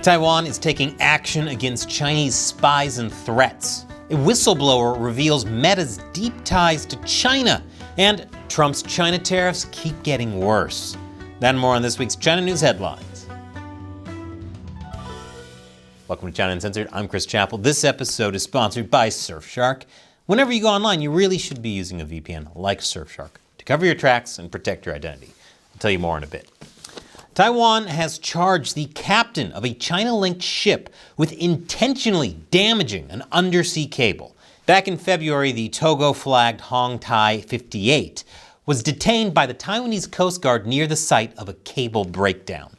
Taiwan is taking action against Chinese spies and threats. A whistleblower reveals Meta's deep ties to China, and Trump's China tariffs keep getting worse. That and more on this week's China News Headlines. Welcome to China Uncensored. I'm Chris Chappell. This episode is sponsored by Surfshark. Whenever you go online, you really should be using a VPN like Surfshark to cover your tracks and protect your identity. I'll tell you more in a bit. Taiwan has charged the captain of a China-linked ship with intentionally damaging an undersea cable. Back in February, the Togo-flagged Hong Tai 58 was detained by the Taiwanese Coast Guard near the site of a cable breakdown.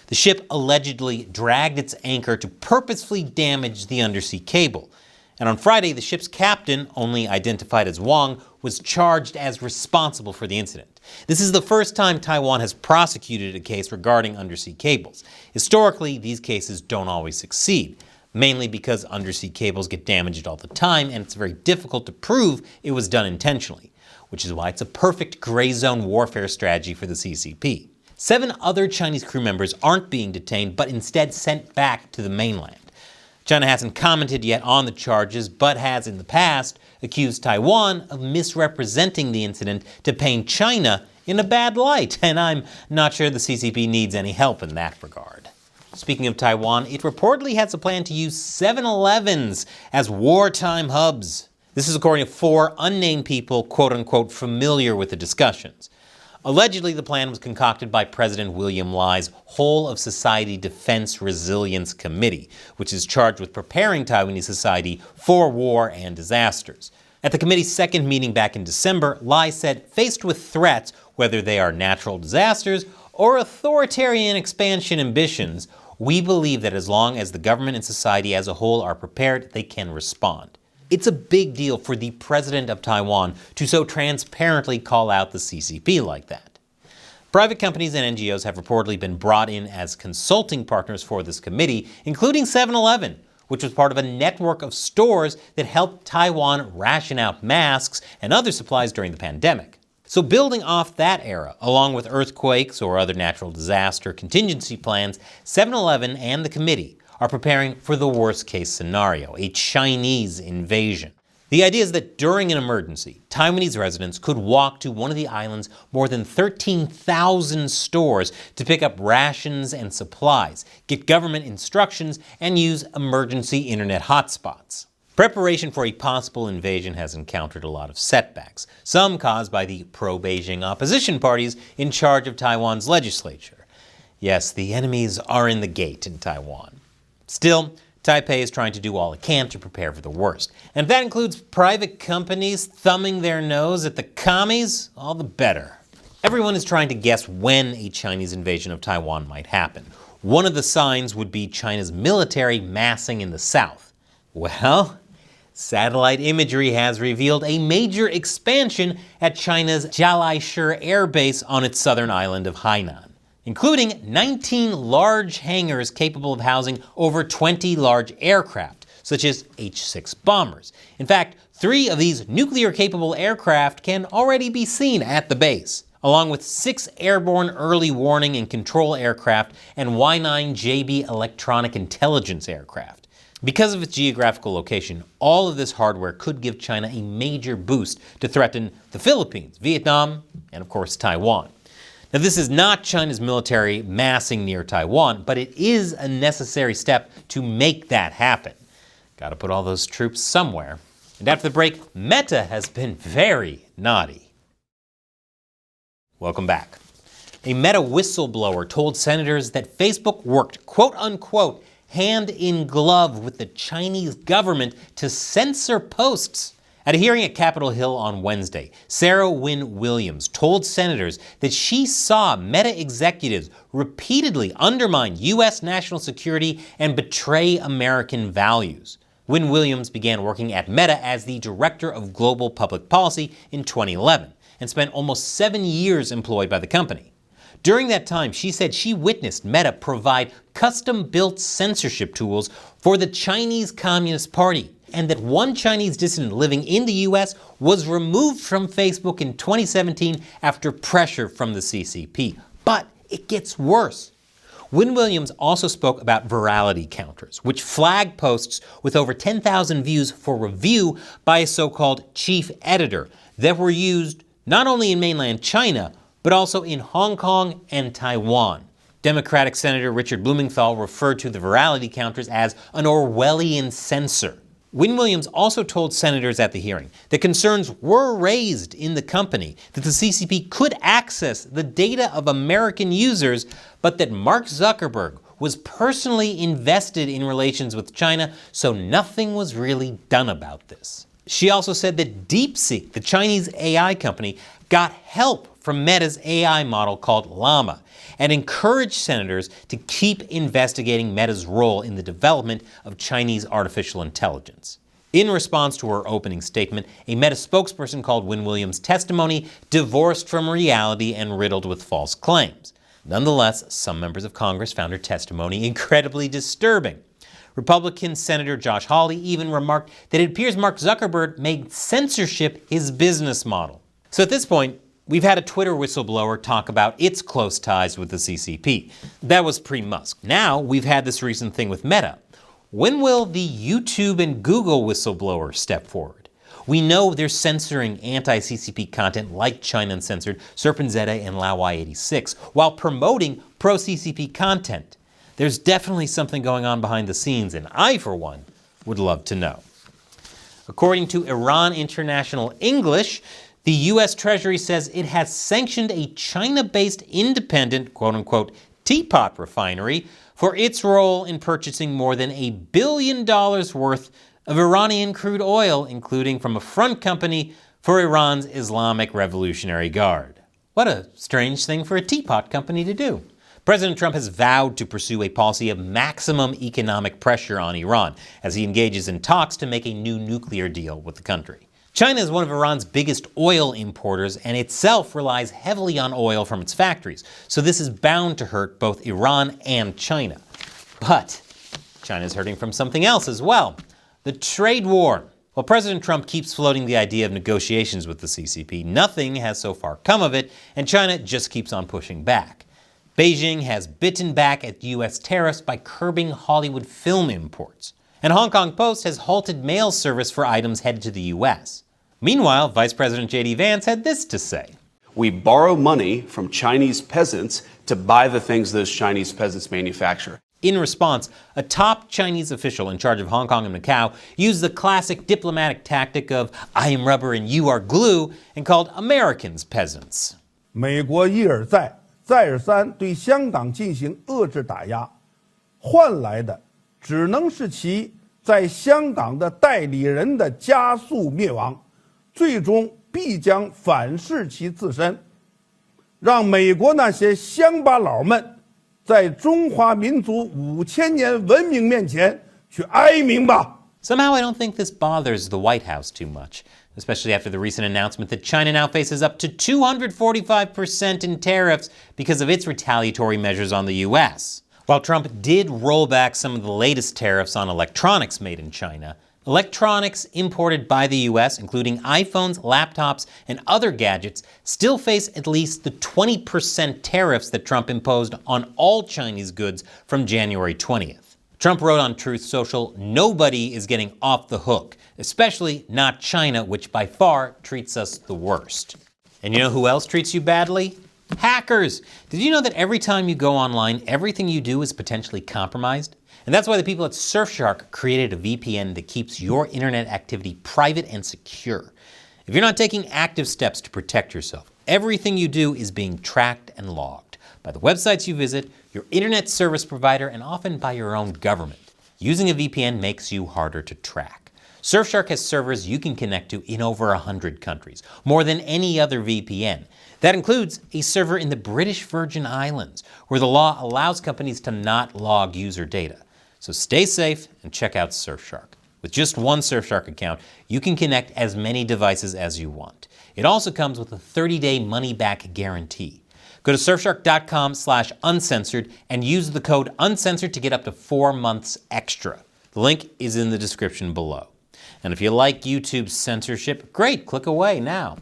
The ship allegedly dragged its anchor to purposefully damage the undersea cable. And on Friday, the ship's captain, only identified as Wang, was charged as responsible for the incident. This is the first time Taiwan has prosecuted a case regarding undersea cables. Historically, these cases don't always succeed, mainly because undersea cables get damaged all the time and it's very difficult to prove it was done intentionally, which is why it's a perfect gray zone warfare strategy for the CCP. 7 other Chinese crew members aren't being detained, but instead sent back to the mainland. China hasn't commented yet on the charges, but has in the past accused Taiwan of misrepresenting the incident to paint China in a bad light, and I'm not sure the CCP needs any help in that regard. Speaking of Taiwan, it reportedly has a plan to use 7-Elevens as wartime hubs. This is according to 4 unnamed people, quote-unquote, familiar with the discussions. Allegedly, the plan was concocted by President William Lai's Whole of Society Defense Resilience Committee, which is charged with preparing Taiwanese society for war and disasters. At the committee's second meeting back in December, Lai said, faced with threats, whether they are natural disasters or authoritarian expansion ambitions, we believe that as long as the government and society as a whole are prepared, they can respond. It's a big deal for the president of Taiwan to so transparently call out the CCP like that. Private companies and NGOs have reportedly been brought in as consulting partners for this committee, including 7-Eleven, which was part of a network of stores that helped Taiwan ration out masks and other supplies during the pandemic. So building off that era, along with earthquakes or other natural disaster contingency plans, 7-Eleven and the committee are preparing for the worst-case scenario, a Chinese invasion. The idea is that during an emergency, Taiwanese residents could walk to one of the island's more than 13,000 stores to pick up rations and supplies, get government instructions, and use emergency internet hotspots. Preparation for a possible invasion has encountered a lot of setbacks, some caused by the pro-Beijing opposition parties in charge of Taiwan's legislature. Yes, the enemies are in the gate in Taiwan. Still, Taipei is trying to do all it can to prepare for the worst. And if that includes private companies thumbing their nose at the commies, all the better. Everyone is trying to guess when a Chinese invasion of Taiwan might happen. One of the signs would be China's military massing in the south. Well, satellite imagery has revealed a major expansion at China's Jialaishi Air Base on its southern island of Hainan, including 19 large hangars capable of housing over 20 large aircraft, such as H-6 bombers. In fact, 3 of these nuclear-capable aircraft can already be seen at the base, along with 6 airborne early warning and control aircraft and Y-9JB electronic intelligence aircraft. Because of its geographical location, all of this hardware could give China a major boost to threaten the Philippines, Vietnam, and of course Taiwan. Now, this is not China's military massing near Taiwan, but it is a necessary step to make that happen. Got to put all those troops somewhere. And after the break, Meta has been very naughty. Welcome back. A Meta whistleblower told senators that Facebook worked, quote unquote, hand in glove with the Chinese government to censor posts. At a hearing at Capitol Hill on Wednesday, Sarah Wynne Williams told senators that she saw Meta executives repeatedly undermine U.S. national security and betray American values. Wynne Williams began working at Meta as the Director of Global Public Policy in 2011 and spent almost 7 years employed by the company. During that time, she said she witnessed Meta provide custom-built censorship tools for the Chinese Communist Party, and that one Chinese dissident living in the U.S. was removed from Facebook in 2017 after pressure from the CCP. But it gets worse. Wynne Williams also spoke about virality counters, which flag posts with over 10,000 views for review by a so-called chief editor that were used not only in mainland China, but also in Hong Kong and Taiwan. Democratic Senator Richard Blumenthal referred to the virality counters as an Orwellian censor. Wynne Williams also told senators at the hearing that concerns were raised in the company that the CCP could access the data of American users, but that Mark Zuckerberg was personally invested in relations with China, so nothing was really done about this. She also said that DeepSeek, the Chinese AI company, got help from Meta's AI model called Llama, and encouraged senators to keep investigating Meta's role in the development of Chinese artificial intelligence. In response to her opening statement, a Meta spokesperson called Wynne Williams' testimony divorced from reality and riddled with false claims. Nonetheless, some members of Congress found her testimony incredibly disturbing. Republican Senator Josh Hawley even remarked that it appears Mark Zuckerberg made censorship his business model. So at this point, we've had a Twitter whistleblower talk about its close ties with the CCP. That was pre-Musk. Now we've had this recent thing with Meta. When will the YouTube and Google whistleblower step forward? We know they're censoring anti-CCP content like China Uncensored, Serpent Zeta, and Laowai86, while promoting pro-CCP content. There's definitely something going on behind the scenes, and I, for one, would love to know. According to Iran International English, the U.S. Treasury says it has sanctioned a China-based independent, quote-unquote, teapot refinery for its role in purchasing more than $1 billion worth of Iranian crude oil, including from a front company for Iran's Islamic Revolutionary Guard. What a strange thing for a teapot company to do. President Trump has vowed to pursue a policy of maximum economic pressure on Iran as he engages in talks to make a new nuclear deal with the country. China is one of Iran's biggest oil importers and itself relies heavily on oil from its factories, so this is bound to hurt both Iran and China. But China is hurting from something else as well, the trade war. While President Trump keeps floating the idea of negotiations with the CCP, nothing has so far come of it, and China just keeps on pushing back. Beijing has bitten back at U.S. tariffs by curbing Hollywood film imports, and Hong Kong Post has halted mail service for items headed to the U.S. Meanwhile, Vice President J.D. Vance had this to say. We borrow money from Chinese peasants to buy the things those Chinese peasants manufacture. In response, a top Chinese official in charge of Hong Kong and Macau used the classic diplomatic tactic of I am rubber and you are glue and called Americans peasants. 美国一而再，再而三对香港进行遏制打压，换来的只能是其在香港的代理人的加速灭亡。 最终必将反噬其自身，让美国那些乡巴佬们在中华民族5000年文明面前去哀鸣吧。 Somehow I don't think this bothers the White House too much, especially after the recent announcement that China now faces up to 245% in tariffs because of its retaliatory measures on the U.S. While Trump did roll back some of the latest tariffs on electronics made in China, electronics imported by the U.S., including iPhones, laptops, and other gadgets, still face at least the 20% tariffs that Trump imposed on all Chinese goods from January 20th. Trump wrote on Truth Social, nobody is getting off the hook, especially not China, which by far treats us the worst. And you know who else treats you badly? Hackers! Did you know that every time you go online, everything you do is potentially compromised? And that's why the people at Surfshark created a VPN that keeps your internet activity private and secure. If you're not taking active steps to protect yourself, everything you do is being tracked and logged by the websites you visit, your internet service provider, and often by your own government. Using a VPN makes you harder to track. Surfshark has servers you can connect to in over 100 countries, more than any other VPN. That includes a server in the British Virgin Islands, where the law allows companies to not log user data. So stay safe and check out Surfshark. With just one Surfshark account, you can connect as many devices as you want. It also comes with a 30-day money-back guarantee. Go to surfshark.com/uncensored and use the code uncensored to get up to 4 months extra. The link is in the description below. And if you like YouTube's censorship, great, click away now.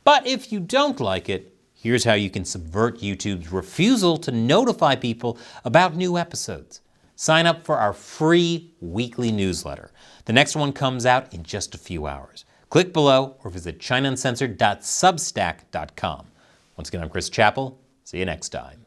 But if you don't like it, Here's how you can subvert YouTube's refusal to notify people about new episodes. Sign up for our free weekly newsletter. The next one comes out in just a few hours. Click below or visit ChinaUncensored.substack.com. Once again, I'm Chris Chappell. See you next time.